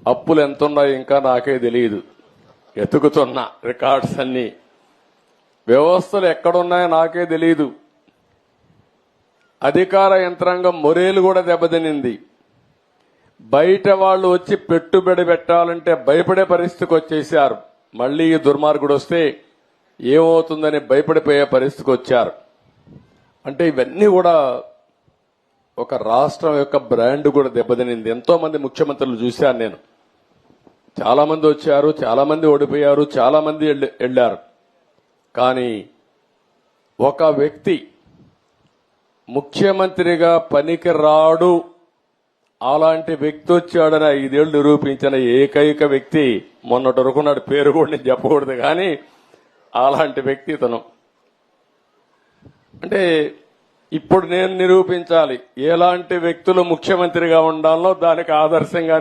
అప్పులు ఎంతున్నాయో ఇంకా నాకే తెలియదు. ఎతుకుతున్నా రికార్డ్స్ అన్ని. వ్యవస్థలు ఎక్కడున్నాయో నాకే తెలియదు. అధికార యంత్రాంగం మొరేలు కూడా దెబ్బతినింది. బయట వాళ్ళు వచ్చి పెట్టుబడి పెట్టాలంటే భయపడే పరిస్థితికి వచ్చేశారు. మళ్లీ ఈ దుర్మార్గుడు వస్తే ఏమవుతుందని భయపడిపోయే పరిస్థితికి వచ్చారు. అంటే ఇవన్నీ కూడా ఒక రాష్ట్రం యొక్క బ్రాండ్ కూడా దెబ్బతినింది. ఎంతో మంది ముఖ్యమంత్రులు చూశాను నేను. చాలా మంది వచ్చారు, చాలా మంది ఓడిపోయారు, చాలా మంది వెళ్లారు. కానీ ఒక వ్యక్తి ముఖ్యమంత్రిగా పనికి రాడు, అలాంటి వ్యక్తి వచ్చాడని 5 ఏళ్లు నిరూపించిన ఏకైక వ్యక్తి మొన్నటి వరకు నాడు పేరు కూడా నేను చెప్పకూడదు, కానీ అలాంటి వ్యక్తి ఇతను. అంటే ఇప్పుడు నేను నిరూపించాలి ఎలాంటి వ్యక్తులు ముఖ్యమంత్రిగా ఉండాలో, దానికి ఆదర్శంగా